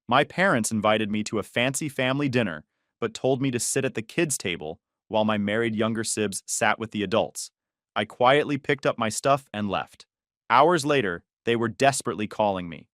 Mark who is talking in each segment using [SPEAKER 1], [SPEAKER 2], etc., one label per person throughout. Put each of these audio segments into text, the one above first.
[SPEAKER 1] My parents invited me to a fancy family dinner, but told me to sit at the kids' table while my married younger sibs sat with the adults. I quietly picked up my stuff and left. Hours later, they were desperately calling me.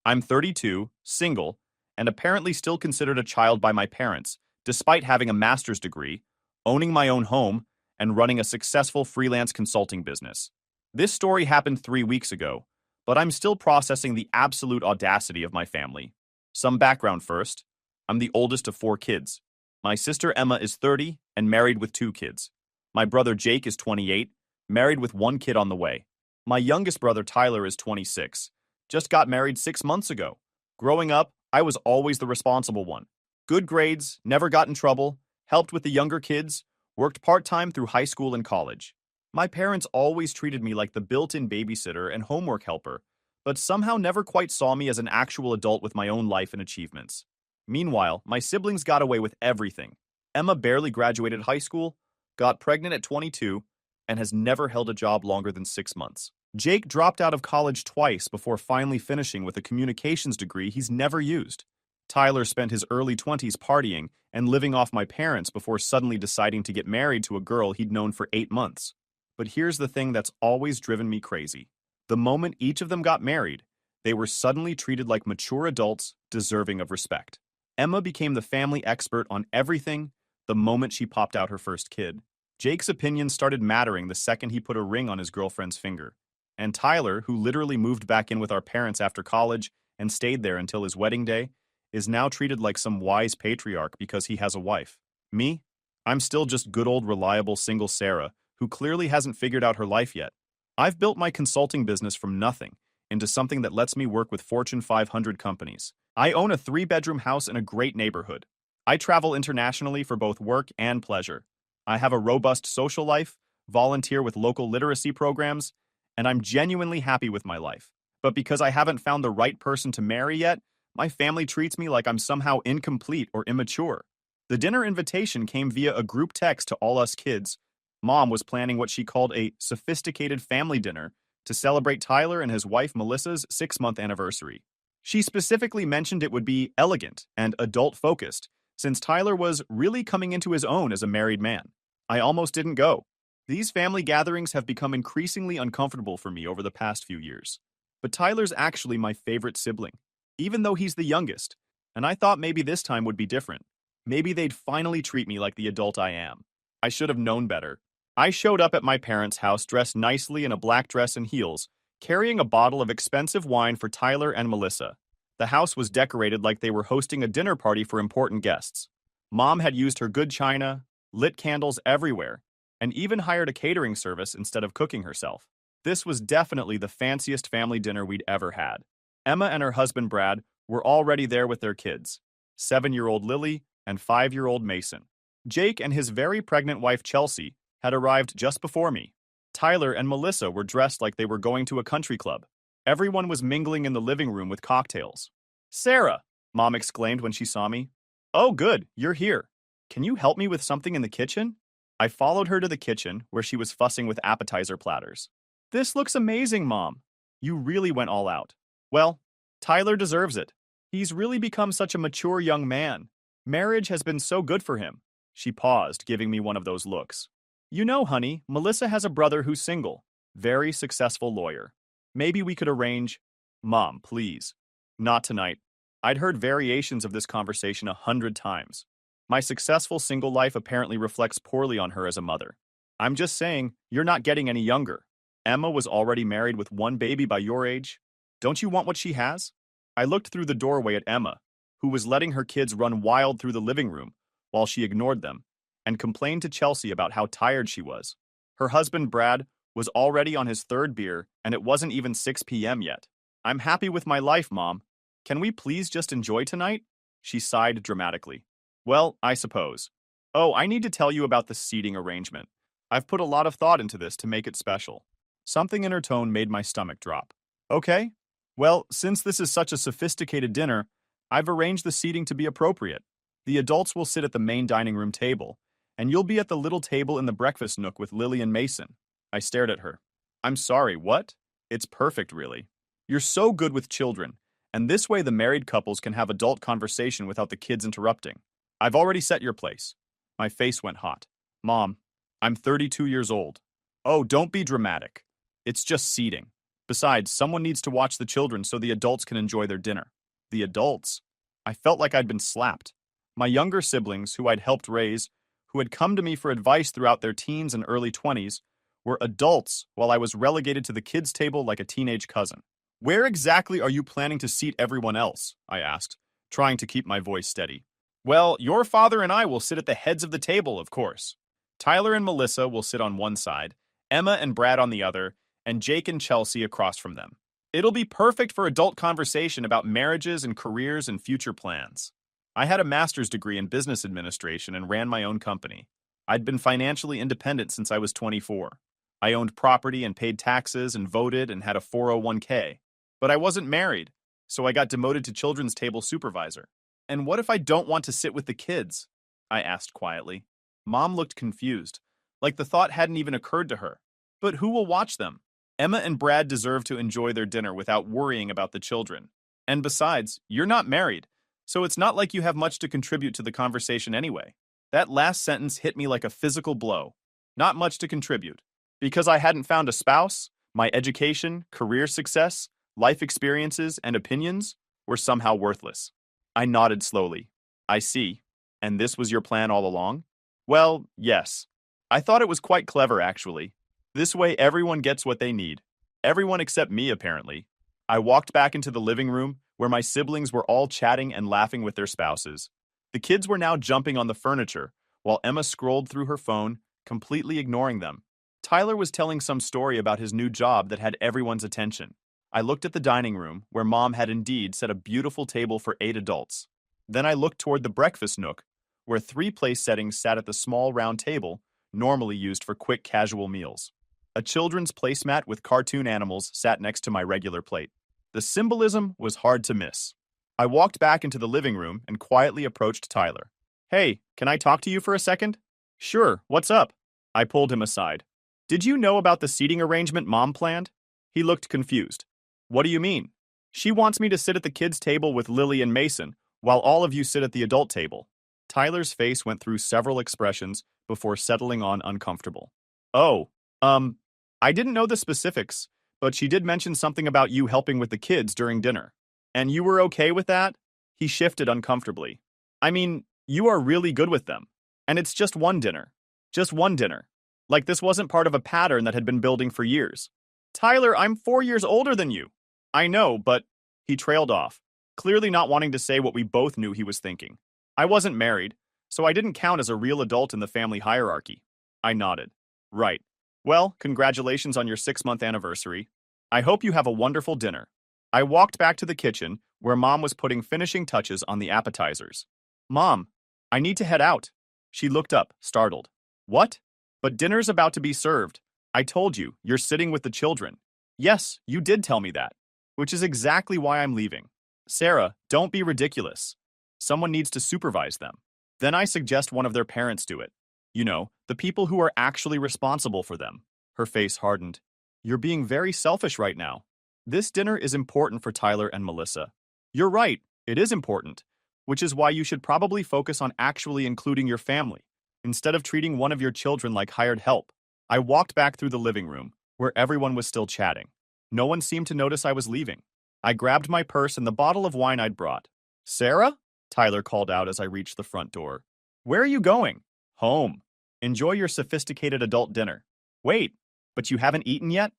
[SPEAKER 1] I'm 32, single, and apparently still considered a child by my parents, despite having a master's degree, owning my own home, and running a successful freelance consulting business. This story happened 3 weeks ago, but I'm still processing the absolute audacity of my family. Some background first. I'm the oldest of 4 kids. My sister Emma is 30 and married with 2 kids. My brother Jake is 28, married with 1 kid on the way. My youngest brother Tyler is 26, just got married 6 months ago. Growing up, I was always the responsible one. Good grades, never got in trouble, helped with the younger kids, worked part-time through high school and college. My parents always treated me like the built-in babysitter and homework helper, but somehow never quite saw me as an actual adult with my own life and achievements. Meanwhile, my siblings got away with everything. Emma barely graduated high school, got pregnant at 22, and has never held a job longer than 6 months. Jake dropped out of college twice before finally finishing with a communications degree he's never used. Tyler spent his early 20s partying and living off my parents before suddenly deciding to get married to a girl he'd known for 8 months. But here's the thing that's always driven me crazy. The moment each of them got married, they were suddenly treated like mature adults deserving of respect. Emma became the family expert on everything the moment she popped out her first kid. Jake's opinion started mattering the second he put a ring on his girlfriend's finger. And Tyler, who literally moved back in with our parents after college and stayed there until his wedding day, is now treated like some wise patriarch because he has a wife. Me? I'm still just good old reliable single Sarah, who clearly hasn't figured out her life yet. I've built my consulting business from nothing into something that lets me work with Fortune 500 companies. I own a 3-bedroom house in a great neighborhood. I travel internationally for both work and pleasure. I have a robust social life, volunteer with local literacy programs, and I'm genuinely happy with my life. But because I haven't found the right person to marry yet, my family treats me like I'm somehow incomplete or immature. The dinner invitation came via a group text to all us kids. Mom was planning what she called a sophisticated family dinner to celebrate Tyler and his wife Melissa's 6-month anniversary. She specifically mentioned it would be elegant and adult-focused, since Tyler was really coming into his own as a married man. I almost didn't go. These family gatherings have become increasingly uncomfortable for me over the past few years. But Tyler's actually my favorite sibling, even though he's the youngest, and I thought maybe this time would be different. Maybe they'd finally treat me like the adult I am. I should have known better. I showed up at my parents' house dressed nicely in a black dress and heels, carrying a bottle of expensive wine for Tyler and Melissa. The house was decorated like they were hosting a dinner party for important guests. Mom had used her good china, lit candles everywhere, and even hired a catering service instead of cooking herself. This was definitely the fanciest family dinner we'd ever had. Emma and her husband Brad were already there with their kids, 7-year-old Lily and 5-year-old Mason. Jake and his very pregnant wife Chelsea had arrived just before me. Tyler and Melissa were dressed like they were going to a country club. Everyone was mingling in the living room with cocktails. "Sarah!" Mom exclaimed when she saw me. "Oh, good, you're here. Can you help me with something in the kitchen?" I followed her to the kitchen, where she was fussing with appetizer platters. "This looks amazing, Mom. You really went all out." "Well, Tyler deserves it. He's really become such a mature young man. Marriage has been so good for him." She paused, giving me one of those looks. "You know, honey, Melissa has a brother who's single. Very successful lawyer. Maybe we could arrange—" "Mom, please. Not tonight." I'd heard variations of this conversation 100 times. My successful single life apparently reflects poorly on her as a mother. I'm just saying, you're not getting any younger. Emma was already married with 1 baby by your age. Don't you want what she has? I looked through the doorway at Emma, who was letting her kids run wild through the living room while she ignored them, and complained to Chelsea about how tired she was. Her husband, Brad, was already on his 3rd beer, and it wasn't even 6 p.m. yet. "I'm happy with my life, Mom. Can we please just enjoy tonight?" She sighed dramatically. "Well, I suppose. Oh, I need to tell you about the seating arrangement. I've put a lot of thought into this to make it special." Something in her tone made my stomach drop. "Okay. Well, since this is such a sophisticated dinner, I've arranged the seating to be appropriate. The adults will sit at the main dining room table, and you'll be at the little table in the breakfast nook with Lily and Mason." I stared at her. "I'm sorry, what?" "It's perfect, really. You're so good with children, And this way the married couples can have adult conversation without the kids interrupting. I've already set your place. My face went hot. Mom, I'm 32 years old. Oh, don't be dramatic. It's just seating. Besides, someone needs to watch the children so the adults can enjoy their dinner. The adults? I felt like I'd been slapped. My younger siblings, who I'd helped raise, who had come to me for advice throughout their teens and early 20s, were adults while I was relegated to the kids' table like a teenage cousin. Where exactly are you planning to seat everyone else? I asked, trying to keep my voice steady. Well, your father and I will sit at the heads of the table, of course. Tyler and Melissa will sit on one side, Emma and Brad on the other, and Jake and Chelsea across from them. It'll be perfect for adult conversation about marriages and careers and future plans. I had a master's degree in business administration and ran my own company. I'd been financially independent since I was 24. I owned property and paid taxes and voted and had a 401k. But I wasn't married, so I got demoted to children's table supervisor. And what if I don't want to sit with the kids? I asked quietly. Mom looked confused, like the thought hadn't even occurred to her. But who will watch them? Emma and Brad deserve to enjoy their dinner without worrying about the children. And besides, you're not married, so it's not like you have much to contribute to the conversation anyway. That last sentence hit me like a physical blow. Not much to contribute. Because I hadn't found a spouse, my education, career success, life experiences, and opinions were somehow worthless. I nodded slowly. I see. And this was your plan all along? Well, yes. I thought it was quite clever, actually. This way everyone gets what they need. Everyone except me, apparently. I walked back into the living room, where my siblings were all chatting and laughing with their spouses. The kids were now jumping on the furniture, while Emma scrolled through her phone, completely ignoring them. Tyler was telling some story about his new job that had everyone's attention. I looked at the dining room, where Mom had indeed set a beautiful table for 8 adults. Then I looked toward the breakfast nook, where 3 place settings sat at the small round table, normally used for quick casual meals. A children's placemat with cartoon animals sat next to my regular plate. The symbolism was hard to miss. I walked back into the living room and quietly approached Tyler. Hey, can I talk to you for a second? Sure, what's up? I pulled him aside. Did you know about the seating arrangement Mom planned? He looked confused. What do you mean? She wants me to sit at the kids' table with Lily and Mason, while all of you sit at the adult table. Tyler's face went through several expressions before settling on uncomfortable. Oh, I didn't know the specifics, but she did mention something about you helping with the kids during dinner. And you were okay with that? He shifted uncomfortably. I mean, you are really good with them. And it's just one dinner. Just one dinner. Like this wasn't part of a pattern that had been building for years. Tyler, I'm 4 years older than you. I know, but he trailed off, clearly not wanting to say what we both knew he was thinking. I wasn't married, so I didn't count as a real adult in the family hierarchy. I nodded. Right. Well, congratulations on your 6-month anniversary. I hope you have a wonderful dinner. I walked back to the kitchen, where Mom was putting finishing touches on the appetizers. Mom, I need to head out. She looked up, startled. What? But dinner's about to be served. I told you, you're sitting with the children. Yes, you did tell me that. Which is exactly why I'm leaving. Sarah, don't be ridiculous. Someone needs to supervise them. Then I suggest one of their parents do it. You know, the people who are actually responsible for them. Her face hardened. You're being very selfish right now. This dinner is important for Tyler and Melissa. You're right, it is important, which is why you should probably focus on actually including your family, instead of treating one of your children like hired help. I walked back through the living room, where everyone was still chatting. No one seemed to notice I was leaving. I grabbed my purse and the bottle of wine I'd brought. Sarah? Tyler called out as I reached the front door. Where are you going? Home. Enjoy your sophisticated adult dinner. Wait, but you haven't eaten yet?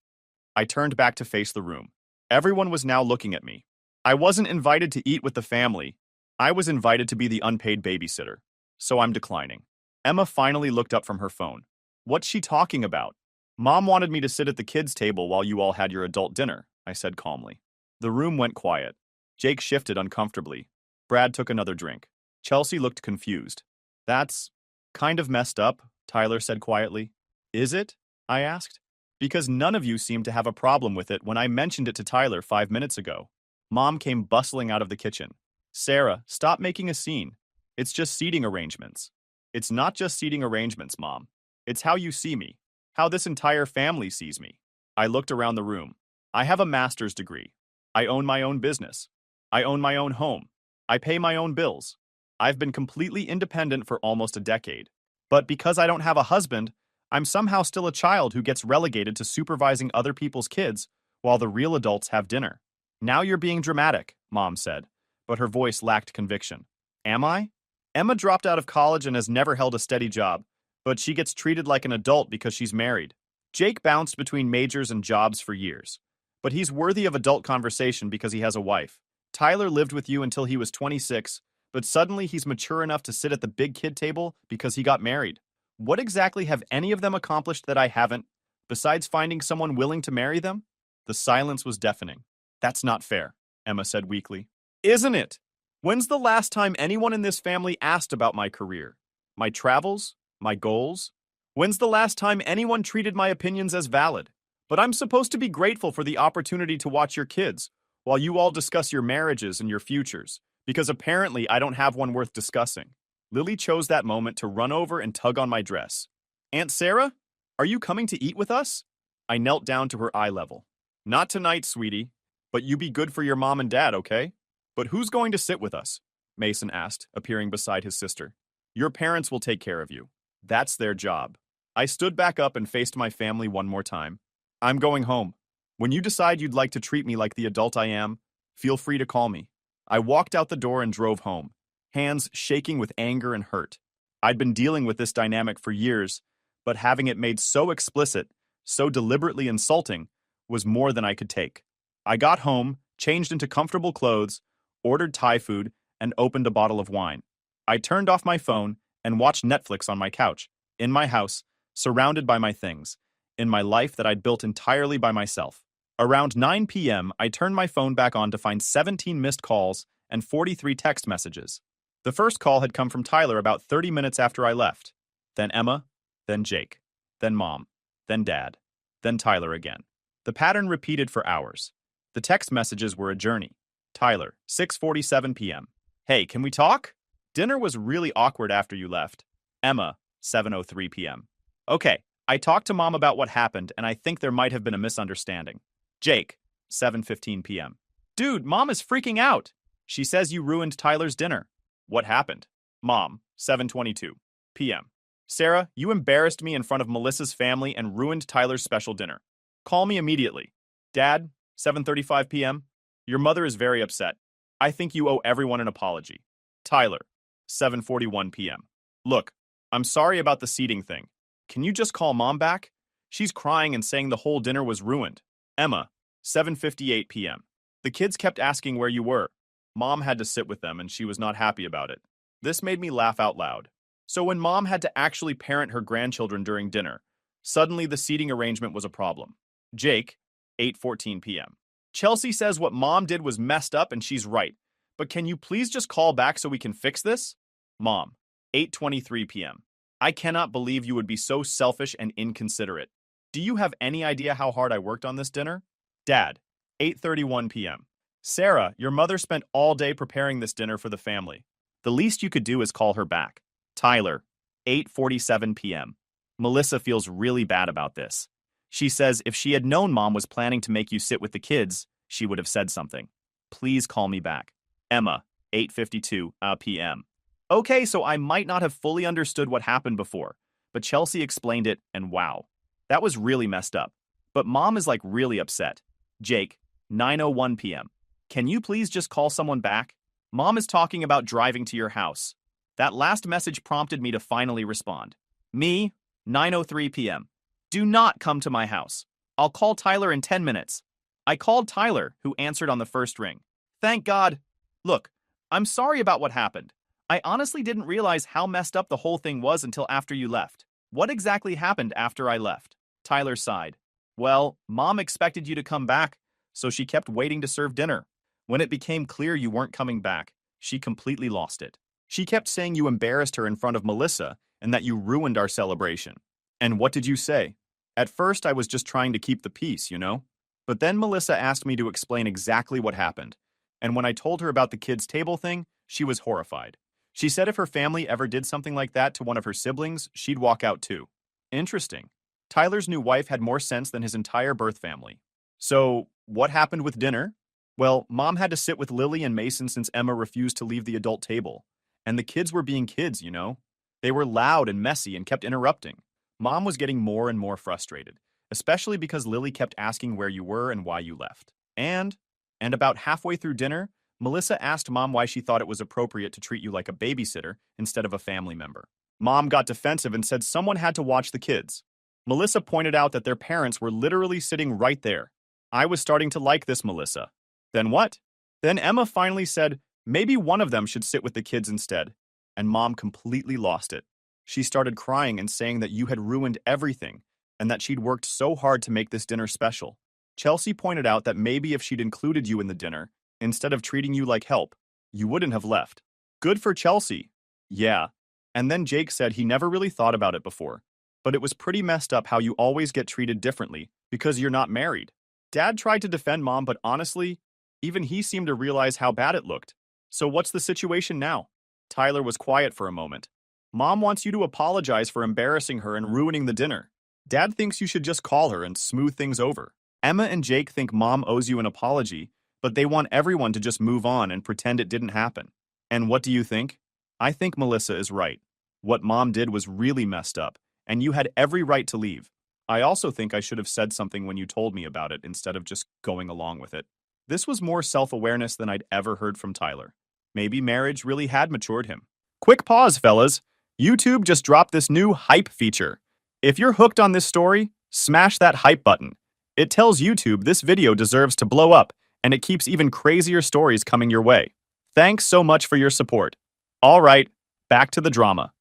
[SPEAKER 1] I turned back to face the room. Everyone was now looking at me. I wasn't invited to eat with the family. I was invited to be the unpaid babysitter. So I'm declining. Emma finally looked up from her phone. What's she talking about? Mom wanted me to sit at the kids' table while you all had your adult dinner, I said calmly. The room went quiet. Jake shifted uncomfortably. Brad took another drink. Chelsea looked confused. That's kind of messed up, Tyler said quietly. Is it? I asked. Because none of you seemed to have a problem with it when I mentioned it to Tyler 5 minutes ago. Mom came bustling out of the kitchen. Sarah, stop making a scene. It's just seating arrangements. It's not just seating arrangements, Mom. It's how you see me. How this entire family sees me. I looked around the room. I have a master's degree. I own my own business. I own my own home. I pay my own bills. I've been completely independent for almost a decade. But because I don't have a husband, I'm somehow still a child who gets relegated to supervising other people's kids while the real adults have dinner. Now you're being dramatic, Mom said, but her voice lacked conviction. Am I? Emma dropped out of college and has never held a steady job, but she gets treated like an adult because she's married. Jake bounced between majors and jobs for years, but he's worthy of adult conversation because he has a wife. Tyler lived with you until he was 26, but suddenly he's mature enough to sit at the big kid table because he got married. What exactly have any of them accomplished that I haven't, besides finding someone willing to marry them? The silence was deafening. That's not fair, Emma said weakly. Isn't it? When's the last time anyone in this family asked about my career? My travels? My goals? When's the last time anyone treated my opinions as valid? But I'm supposed to be grateful for the opportunity to watch your kids, while you all discuss your marriages and your futures, because apparently I don't have one worth discussing. Lily chose that moment to run over and tug on my dress. Aunt Sarah, are you coming to eat with us? I knelt down to her eye level. Not tonight, sweetie, but you be good for your mom and dad, okay? But who's going to sit with us? Mason asked, appearing beside his sister. Your parents will take care of you. That's their job. I stood back up and faced my family one more time. I'm going home. When you decide you'd like to treat me like the adult I am, feel free to call me. I walked out the door and drove home, hands shaking with anger and hurt. I'd been dealing with this dynamic for years, but having it made so explicit, so deliberately insulting, was more than I could take. I got home, changed into comfortable clothes, ordered Thai food, and opened a bottle of wine. I turned off my phone and watched Netflix on my couch, in my house, surrounded by my things, in my life that I'd built entirely by myself. Around 9 p.m., I turned my phone back on to find 17 missed calls and 43 text messages. The first call had come from Tyler about 30 minutes after I left. Then Emma, then Jake, then Mom, then Dad, then Tyler again. The pattern repeated for hours. The text messages were a journey. Tyler, 6:47 p.m. Hey, can we talk? Dinner was really awkward after you left. Emma, 7:03 p.m. Okay, I talked to Mom about what happened, and I think there might have been a misunderstanding. Jake, 7:15 p.m. Dude, Mom is freaking out. She says you ruined Tyler's dinner. What happened? Mom, 7:22 p.m. Sarah, you embarrassed me in front of Melissa's family and ruined Tyler's special dinner. Call me immediately. Dad, 7:35 p.m. Your mother is very upset. I think you owe everyone an apology. Tyler, 7:41 p.m. Look, I'm sorry about the seating thing. Can you just call Mom back? She's crying and saying the whole dinner was ruined. Emma, 7:58 p.m. The kids kept asking where you were. Mom had to sit with them and she was not happy about it. This made me laugh out loud. So when Mom had to actually parent her grandchildren during dinner, suddenly the seating arrangement was a problem. Jake, 8:14 p.m. Chelsea says what Mom did was messed up and she's right. But can you please just call back so we can fix this? Mom, 8:23 p.m. I cannot believe you would be so selfish and inconsiderate. Do you have any idea how hard I worked on this dinner? Dad, 8:31 p.m. Sarah, your mother spent all day preparing this dinner for the family. The least you could do is call her back. Tyler, 8:47 p.m. Melissa feels really bad about this. She says if she had known Mom was planning to make you sit with the kids, she would have said something. Please call me back. Emma, 8:52 p.m. Okay, so I might not have fully understood what happened before, but Chelsea explained it, and wow, that was really messed up. But Mom is like really upset. Jake, 9:01 p.m. Can you please just call someone back? Mom is talking about driving to your house. That last message prompted me to finally respond. Me, 9:03 p.m. Do not come to my house. I'll call Tyler in 10 minutes. I called Tyler, who answered on the first ring. Thank God. Look, I'm sorry about what happened. I honestly didn't realize how messed up the whole thing was until after you left. What exactly happened after I left? Tyler sighed. Well, Mom expected you to come back, so she kept waiting to serve dinner. When it became clear you weren't coming back, she completely lost it. She kept saying you embarrassed her in front of Melissa and that you ruined our celebration. And what did you say? At first, I was just trying to keep the peace, you know? But then Melissa asked me to explain exactly what happened. And when I told her about the kids' table thing, she was horrified. She said if her family ever did something like that to one of her siblings, she'd walk out too. Interesting. Tyler's new wife had more sense than his entire birth family. So, what happened with dinner? Well, Mom had to sit with Lily and Mason since Emma refused to leave the adult table. And the kids were being kids, you know? They were loud and messy and kept interrupting. Mom was getting more and more frustrated, especially because Lily kept asking where you were and why you left. And about halfway through dinner, Melissa asked Mom why she thought it was appropriate to treat you like a babysitter instead of a family member. Mom got defensive and said someone had to watch the kids. Melissa pointed out that their parents were literally sitting right there. I was starting to like this, Melissa. Then what? Then Emma finally said, maybe one of them should sit with the kids instead. And Mom completely lost it. She started crying and saying that you had ruined everything and that she'd worked so hard to make this dinner special. Chelsea pointed out that maybe if she'd included you in the dinner, instead of treating you like help, you wouldn't have left. Good for Chelsea. Yeah. And then Jake said he never really thought about it before, but it was pretty messed up how you always get treated differently because you're not married. Dad tried to defend Mom, but honestly, even he seemed to realize how bad it looked. So what's the situation now? Tyler was quiet for a moment. Mom wants you to apologize for embarrassing her and ruining the dinner. Dad thinks you should just call her and smooth things over. Emma and Jake think Mom owes you an apology, but they want everyone to just move on and pretend it didn't happen. And what do you think? I think Melissa is right. What Mom did was really messed up, and you had every right to leave. I also think I should have said something when you told me about it instead of just going along with it. This was more self-awareness than I'd ever heard from Tyler. Maybe marriage really had matured him. Quick pause, fellas. YouTube just dropped this new hype feature. If you're hooked on this story, smash that hype button. It tells YouTube this video deserves to blow up, and it keeps even crazier stories coming your way. Thanks so much for your support. All right, back to the drama.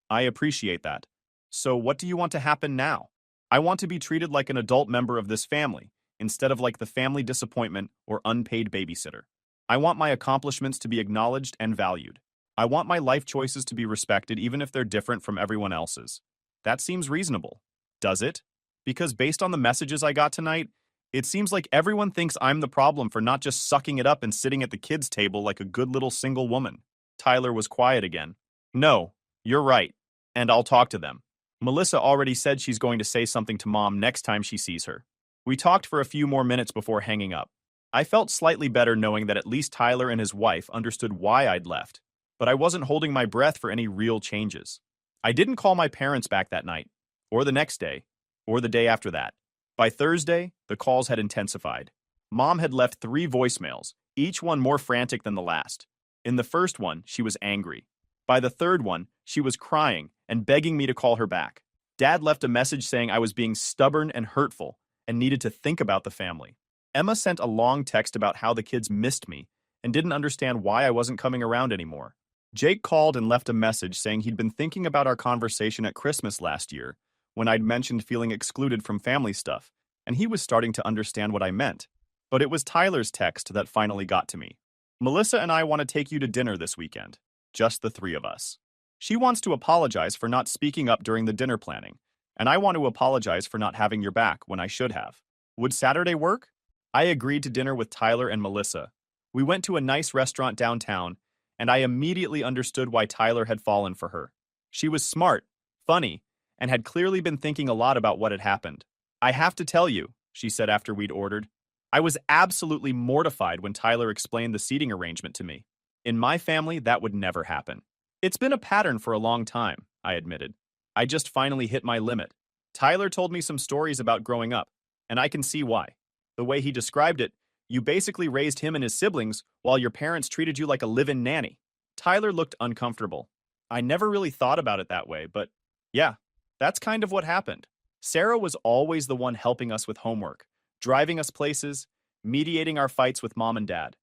[SPEAKER 1] I appreciate that. So what do you want to happen now? I want to be treated like an adult member of this family, instead of like the family disappointment or unpaid babysitter. I want my accomplishments to be acknowledged and valued. I want my life choices to be respected even if they're different from everyone else's. That seems reasonable. Does it? Because based on the messages I got tonight, it seems like everyone thinks I'm the problem for not just sucking it up and sitting at the kids' table like a good little single woman. Tyler was quiet again. No, you're right. And I'll talk to them. Melissa already said she's going to say something to Mom next time she sees her. We talked for a few more minutes before hanging up. I felt slightly better knowing that at least Tyler and his wife understood why I'd left, but I wasn't holding my breath for any real changes. I didn't call my parents back that night, or the next day, or the day after that. By Thursday, the calls had intensified. Mom had left 3 voicemails, each one more frantic than the last. In the first one, she was angry. By the third one, she was crying and begging me to call her back. Dad left a message saying I was being stubborn and hurtful and needed to think about the family. Emma sent a long text about how the kids missed me and didn't understand why I wasn't coming around anymore. Jake called and left a message saying he'd been thinking about our conversation at Christmas last year when I'd mentioned feeling excluded from family stuff, and he was starting to understand what I meant. But it was Tyler's text that finally got to me. Melissa and I want to take you to dinner this weekend. Just the 3 of us. She wants to apologize for not speaking up during the dinner planning, and I want to apologize for not having your back when I should have. Would Saturday work? I agreed to dinner with Tyler and Melissa. We went to a nice restaurant downtown, and I immediately understood why Tyler had fallen for her. She was smart, funny, and had clearly been thinking a lot about what had happened. I have to tell you, she said after we'd ordered. I was absolutely mortified when Tyler explained the seating arrangement to me. In my family, that would never happen. It's been a pattern for a long time, I admitted. I just finally hit my limit. Tyler told me some stories about growing up, and I can see why. The way he described it, you basically raised him and his siblings while your parents treated you like a live-in nanny. Tyler looked uncomfortable. I never really thought about it that way, but yeah, that's kind of what happened. Sarah was always the one helping us with homework, driving us places, mediating our fights with Mom and Dad.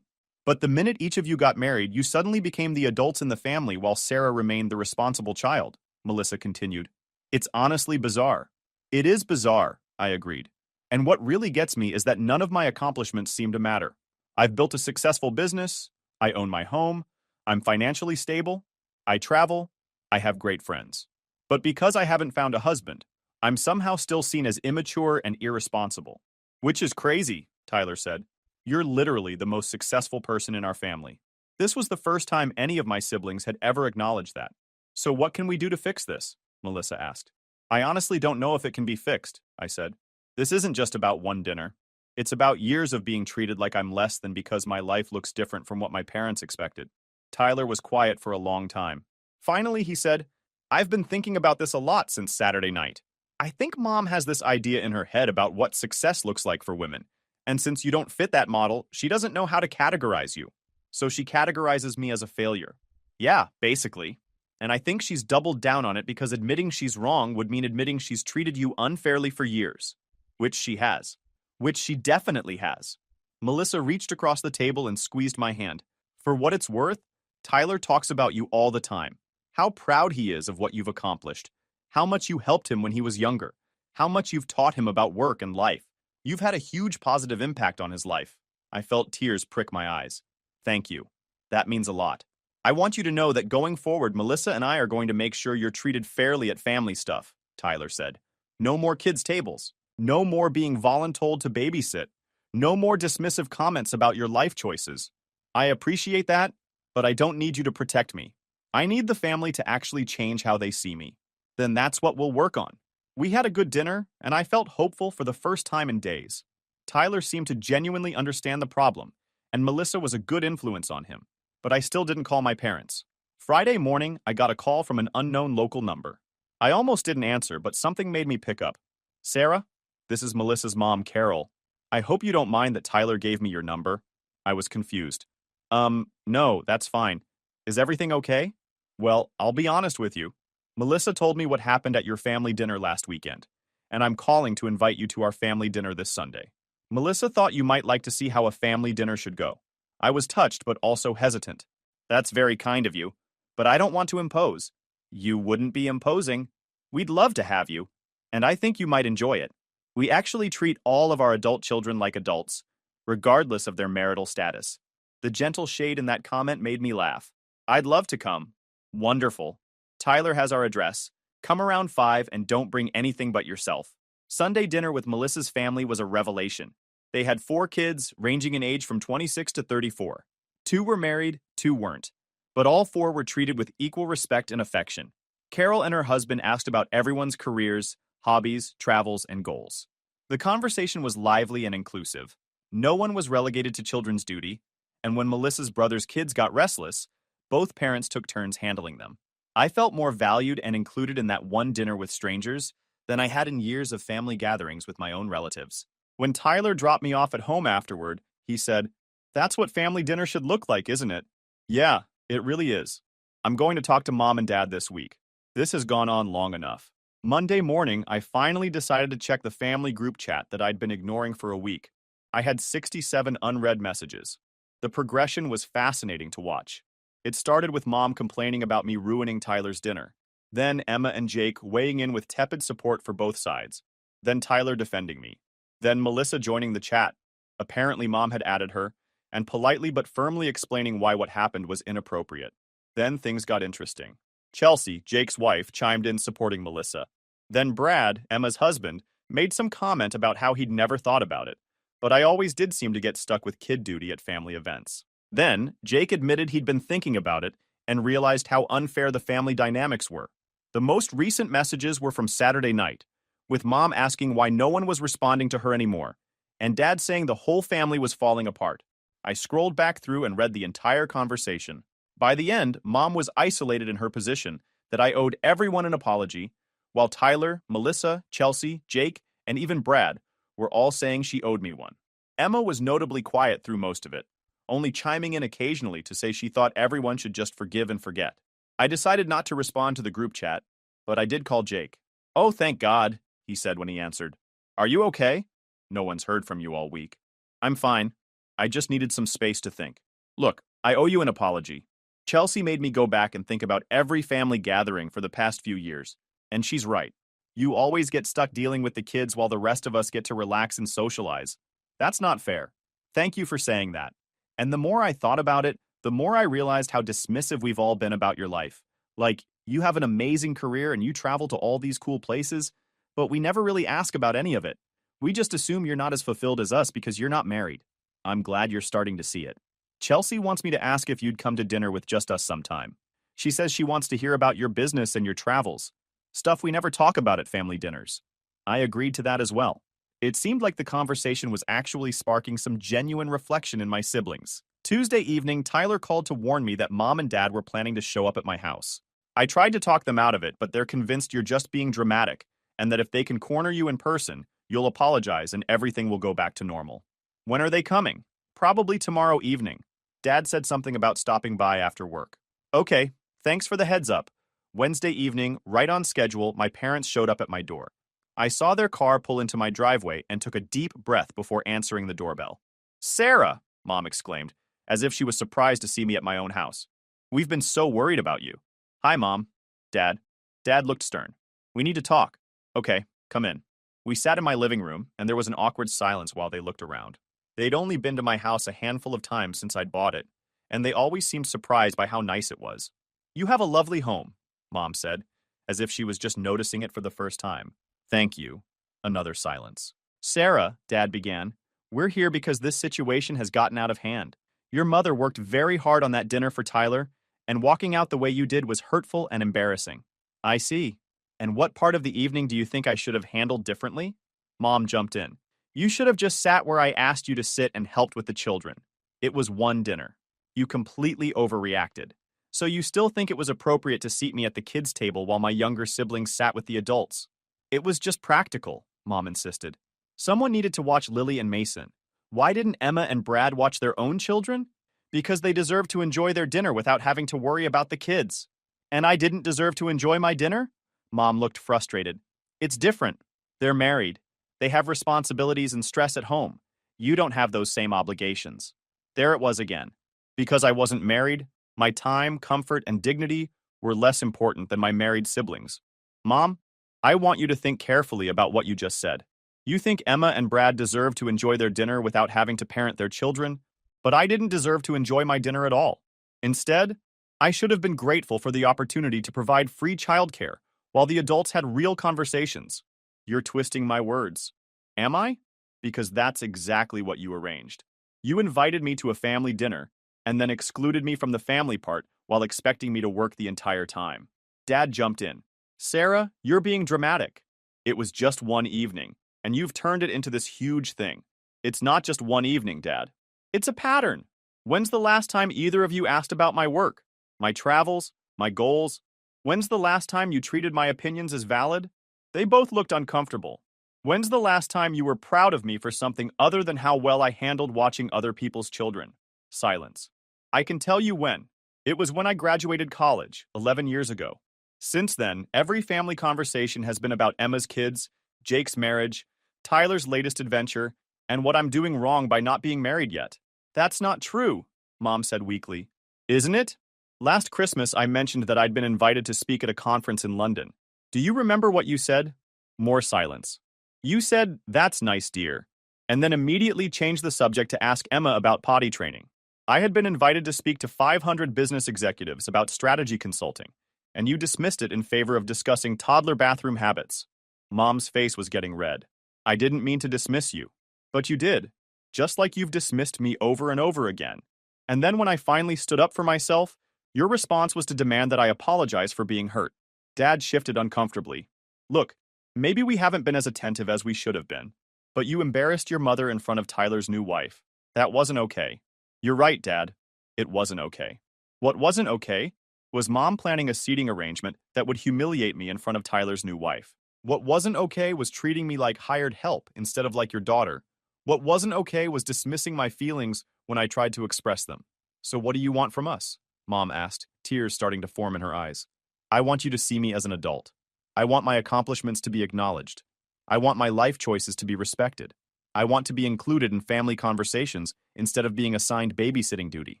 [SPEAKER 1] But the minute each of you got married, you suddenly became the adults in the family while Sarah remained the responsible child, Melissa continued. It's honestly bizarre. It is bizarre, I agreed. And what really gets me is that none of my accomplishments seem to matter. I've built a successful business, I own my home, I'm financially stable, I travel, I have great friends. But because I haven't found a husband, I'm somehow still seen as immature and irresponsible. Which is crazy, Tyler said. You're literally the most successful person in our family. This was the first time any of my siblings had ever acknowledged that. So what can we do to fix this? Melissa asked. I honestly don't know if it can be fixed, I said. This isn't just about one dinner. It's about years of being treated like I'm less than because my life looks different from what my parents expected. Tyler was quiet for a long time. Finally, he said, I've been thinking about this a lot since Saturday night. I think mom has this idea in her head about what success looks like for women. And since you don't fit that model, she doesn't know how to categorize you. So she categorizes me as a failure. Yeah, basically. And I think she's doubled down on it because admitting she's wrong would mean admitting she's treated you unfairly for years. Which she has. Which she definitely has. Melissa reached across the table and squeezed my hand. For what it's worth, Tyler talks about you all the time. How proud he is of what you've accomplished. How much you helped him when he was younger. How much you've taught him about work and life. You've had a huge positive impact on his life. I felt tears prick my eyes. Thank you. That means a lot. I want you to know that going forward, Melissa and I are going to make sure you're treated fairly at family stuff, Tyler said. No more kids' tables. No more being voluntold to babysit. No more dismissive comments about your life choices. I appreciate that, but I don't need you to protect me. I need the family to actually change how they see me. Then that's what we'll work on. We had a good dinner, and I felt hopeful for the first time in days. Tyler seemed to genuinely understand the problem, and Melissa was a good influence on him. But I still didn't call my parents. Friday morning, I got a call from an unknown local number. I almost didn't answer, but something made me pick up. Sarah, this is Melissa's mom, Carol. I hope you don't mind that Tyler gave me your number. I was confused. No, that's fine. Is everything okay? Well, I'll be honest with you. Melissa told me what happened at your family dinner last weekend, and I'm calling to invite you to our family dinner this Sunday. Melissa thought you might like to see how a family dinner should go. I was touched but also hesitant. That's very kind of you, but I don't want to impose. You wouldn't be imposing. We'd love to have you, and I think you might enjoy it. We actually treat all of our adult children like adults, regardless of their marital status. The gentle shade in that comment made me laugh. I'd love to come. Wonderful. Tyler has our address. Come around 5 and don't bring anything but yourself. Sunday dinner with Melissa's family was a revelation. They had 4 kids, ranging in age from 26 to 34. 2 were married, 2 weren't. But all 4 were treated with equal respect and affection. Carol and her husband asked about everyone's careers, hobbies, travels, and goals. The conversation was lively and inclusive. No one was relegated to children's duty, and when Melissa's brother's kids got restless, both parents took turns handling them. I felt more valued and included in that one dinner with strangers than I had in years of family gatherings with my own relatives. When Tyler dropped me off at home afterward, he said, "That's what family dinner should look like, isn't it?" Yeah, it really is. I'm going to talk to Mom and Dad this week. This has gone on long enough. Monday morning, I finally decided to check the family group chat that I'd been ignoring for a week. I had 67 unread messages. The progression was fascinating to watch. It started with Mom complaining about me ruining Tyler's dinner. Then Emma and Jake weighing in with tepid support for both sides. Then Tyler defending me. Then Melissa joining the chat. Apparently Mom had added her, and politely but firmly explaining why what happened was inappropriate. Then things got interesting. Chelsea, Jake's wife, chimed in supporting Melissa. Then Brad, Emma's husband, made some comment about how he'd never thought about it, but I always did seem to get stuck with kid duty at family events. Then, Jake admitted he'd been thinking about it and realized how unfair the family dynamics were. The most recent messages were from Saturday night, with Mom asking why no one was responding to her anymore, and Dad saying the whole family was falling apart. I scrolled back through and read the entire conversation. By the end, Mom was isolated in her position that I owed everyone an apology, while Tyler, Melissa, Chelsea, Jake, and even Brad were all saying she owed me one. Emma was notably quiet through most of it, only chiming in occasionally to say she thought everyone should just forgive and forget. I decided not to respond to the group chat, but I did call Jake. "Oh, thank God," he said when he answered. "Are you okay? No one's heard from you all week." "I'm fine. I just needed some space to think. Look, I owe you an apology. Chelsea made me go back and think about every family gathering for the past few years, and she's right. You always get stuck dealing with the kids while the rest of us get to relax and socialize. That's not fair. Thank you for saying that." And the more I thought about it, the more I realized how dismissive we've all been about your life. Like, you have an amazing career and you travel to all these cool places, but we never really ask about any of it. We just assume you're not as fulfilled as us because you're not married. I'm glad you're starting to see it. Chelsea wants me to ask if you'd come to dinner with just us sometime. She says she wants to hear about your business and your travels. Stuff we never talk about at family dinners. I agreed to that as well. It seemed like the conversation was actually sparking some genuine reflection in my siblings. Tuesday evening, Tyler called to warn me that Mom and Dad were planning to show up at my house. I tried to talk them out of it, but they're convinced you're just being dramatic, and that if they can corner you in person, you'll apologize and everything will go back to normal. When are they coming? Probably tomorrow evening. Dad said something about stopping by after work. Okay, thanks for the heads up. Wednesday evening, right on schedule, my parents showed up at my door. I saw their car pull into my driveway and took a deep breath before answering the doorbell. Sarah, Mom exclaimed, as if she was surprised to see me at my own house. We've been so worried about you. Hi, Mom. Dad. Dad looked stern. We need to talk. Okay, come in. We sat in my living room, and there was an awkward silence while they looked around. They'd only been to my house a handful of times since I'd bought it, and they always seemed surprised by how nice it was. You have a lovely home, Mom said, as if she was just noticing it for the first time. Thank you. Another silence. Sarah, Dad began, we're here because this situation has gotten out of hand. Your mother worked very hard on that dinner for Tyler, and walking out the way you did was hurtful and embarrassing. I see. And what part of the evening do you think I should have handled differently? Mom jumped in. You should have just sat where I asked you to sit and helped with the children. It was one dinner. You completely overreacted. So you still think it was appropriate to seat me at the kids' table while my younger siblings sat with the adults? It was just practical, Mom insisted. Someone needed to watch Lily and Mason. Why didn't Emma and Brad watch their own children? Because they deserve to enjoy their dinner without having to worry about the kids. And I didn't deserve to enjoy my dinner? Mom looked frustrated. It's different. They're married. They have responsibilities and stress at home. You don't have those same obligations. There it was again. Because I wasn't married, my time, comfort, and dignity were less important than my married siblings. Mom, I want you to think carefully about what you just said. You think Emma and Brad deserve to enjoy their dinner without having to parent their children, but I didn't deserve to enjoy my dinner at all. Instead, I should have been grateful for the opportunity to provide free childcare while the adults had real conversations. You're twisting my words. Am I? Because that's exactly what you arranged. You invited me to a family dinner and then excluded me from the family part while expecting me to work the entire time. Dad jumped in. Sarah, you're being dramatic. It was just one evening, and you've turned it into this huge thing. It's not just one evening, Dad. It's a pattern. When's the last time either of you asked about my work, my travels, my goals? When's the last time you treated my opinions as valid? They both looked uncomfortable. When's the last time you were proud of me for something other than how well I handled watching other people's children? Silence. I can tell you when. It was when I graduated college, 11 years ago. Since then, every family conversation has been about Emma's kids, Jake's marriage, Tyler's latest adventure, and what I'm doing wrong by not being married yet. That's not true, Mom said weakly. Isn't it? Last Christmas, I mentioned that I'd been invited to speak at a conference in London. Do you remember what you said? More silence. You said, that's nice, dear, and then immediately changed the subject to ask Emma about potty training. I had been invited to speak to 500 business executives about strategy consulting, and you dismissed it in favor of discussing toddler bathroom habits. Mom's face was getting red. I didn't mean to dismiss you, but you did, just like you've dismissed me over and over again. And then when I finally stood up for myself, your response was to demand that I apologize for being hurt. Dad shifted uncomfortably. Look, maybe we haven't been as attentive as we should have been, but you embarrassed your mother in front of Tyler's new wife. That wasn't okay. You're right, Dad. It wasn't okay. What wasn't okay was Mom planning a seating arrangement that would humiliate me in front of Tyler's new wife. What wasn't okay was treating me like hired help instead of like your daughter. What wasn't okay was dismissing my feelings when I tried to express them. So what do you want from us? Mom asked, tears starting to form in her eyes. I want you to see me as an adult. I want my accomplishments to be acknowledged. I want my life choices to be respected. I want to be included in family conversations instead of being assigned babysitting duty.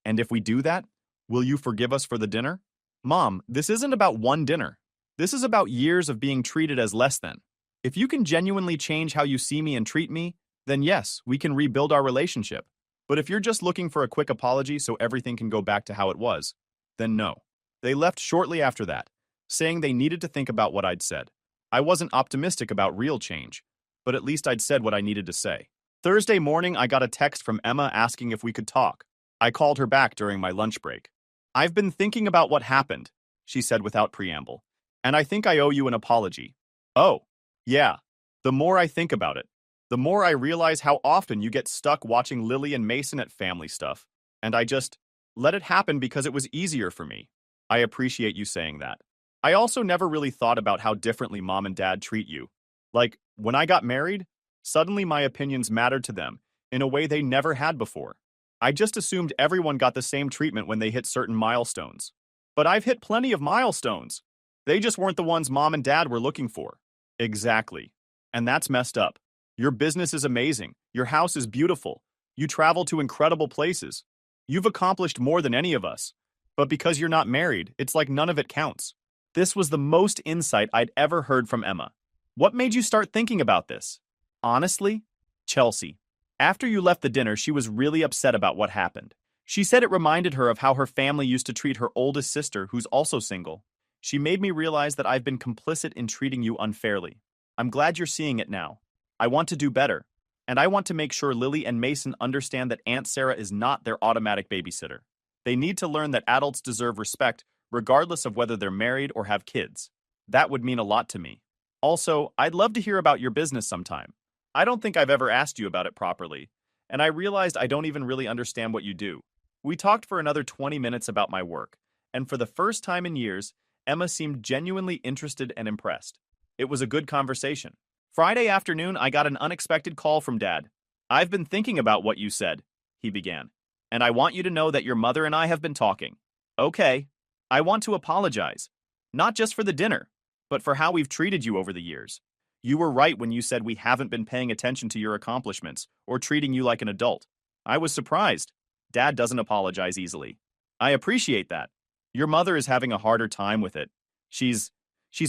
[SPEAKER 1] And if we do that, will you forgive us for the dinner? Mom, this isn't about one dinner. This is about years of being treated as less than. If you can genuinely change how you see me and treat me, then yes, we can rebuild our relationship. But if you're just looking for a quick apology so everything can go back to how it was, then no. They left shortly after that, saying they needed to think about what I'd said. I wasn't optimistic about real change, but at least I'd said what I needed to say. Thursday morning, I got a text from Emma asking if we could talk. I called her back during my lunch break. I've been thinking about what happened, she said without preamble, and I think I owe you an apology. Oh, yeah. The more I think about it, The more I realize how often you get stuck watching Lily and Mason at family stuff, and I just let it happen because it was easier for me. I appreciate you saying that. I also never really thought about how differently mom and dad treat you. Like, when I got married, suddenly my opinions mattered to them in a way they never had before. I just assumed everyone got the same treatment when they hit certain milestones. But I've hit plenty of milestones. They just weren't the ones mom and dad were looking for. Exactly. And that's messed up. Your business is amazing. Your house is beautiful. You travel to incredible places. You've accomplished more than any of us. But because you're not married, it's like none of it counts. This was the most insight I'd ever heard from Emma. What made you start thinking about this? Honestly, Chelsea. After you left the dinner, she was really upset about what happened. She said it reminded her of how her family used to treat her oldest sister, who's also single. She made me realize that I've been complicit in treating you unfairly. I'm glad you're seeing it now. I want to do better. And I want to make sure Lily and Mason understand that Aunt Sarah is not their automatic babysitter. They need to learn that adults deserve respect, regardless of whether they're married or have kids. That would mean a lot to me. Also, I'd love to hear about your business sometime. I don't think I've ever asked you about it properly, and I realized I don't even really understand what you do. We talked for another 20 minutes about my work, and for the first time in years, Emma seemed genuinely interested and impressed. It was a good conversation. Friday afternoon, I got an unexpected call from Dad. "I've been thinking about what you said," he began, "and I want you to know that your mother and I have been talking." "Okay. I want to apologize. Not just for the dinner, but for how we've treated you over the years. You were right when you said we haven't been paying attention to your accomplishments or treating you like an adult. I was surprised. Dad doesn't apologize easily. I appreciate that. Your mother is having a harder time with it. She's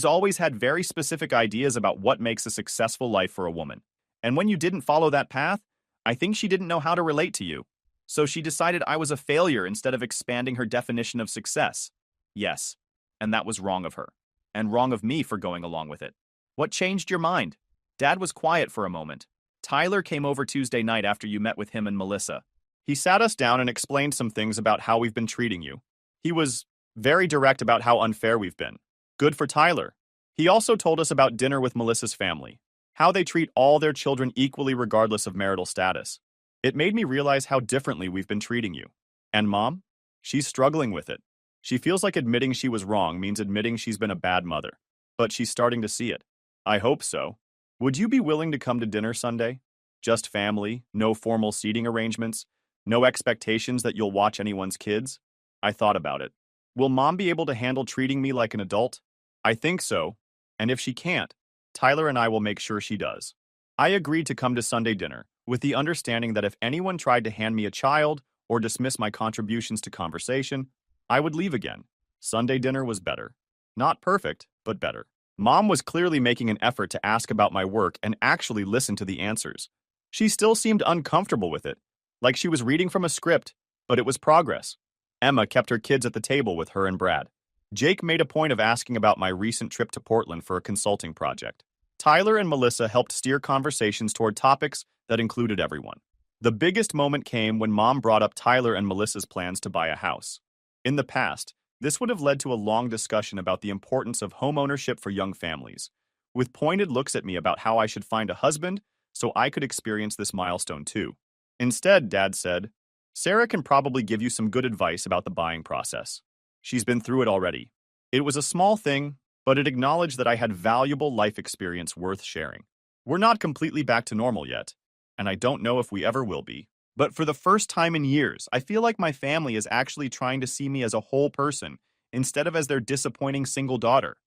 [SPEAKER 1] always had very specific ideas about what makes a successful life for a woman. And when you didn't follow that path, I think she didn't know how to relate to you. So she decided I was a failure instead of expanding her definition of success. Yes, and that was wrong of her. And wrong of me for going along with it. What changed your mind?" Dad was quiet for a moment. "Tyler came over Tuesday night after you met with him and Melissa. He sat us down and explained some things about how we've been treating you. He was very direct about how unfair we've been. Good for Tyler. He also told us about dinner with Melissa's family, how they treat all their children equally regardless of marital status. It made me realize how differently we've been treating you. And Mom? She's struggling with it. She feels like admitting she was wrong means admitting she's been a bad mother. But she's starting to see it. I hope so. Would you be willing to come to dinner Sunday? Just family, no formal seating arrangements, no expectations that you'll watch anyone's kids?" I thought about it. Will Mom be able to handle treating me like an adult? I think so. And if she can't, Tyler and I will make sure she does. I agreed to come to Sunday dinner, with the understanding that if anyone tried to hand me a child or dismiss my contributions to conversation, I would leave again. Sunday dinner was better. Not perfect, but better. Mom was clearly making an effort to ask about my work and actually listen to the answers. She still seemed uncomfortable with it, like she was reading from a script, but it was progress. Emma kept her kids at the table with her and Brad. Jake made a point of asking about my recent trip to Portland for a consulting project. Tyler and Melissa helped steer conversations toward topics that included everyone. The biggest moment came when Mom brought up Tyler and Melissa's plans to buy a house. In the past, this would have led to a long discussion about the importance of homeownership for young families, with pointed looks at me about how I should find a husband so I could experience this milestone too. Instead, Dad said, "Sarah can probably give you some good advice about the buying process. She's been through it already." It was a small thing, but it acknowledged that I had valuable life experience worth sharing. We're not completely back to normal yet, and I don't know if we ever will be. But for the first time in years, I feel like my family is actually trying to see me as a whole person instead of as their disappointing single daughter.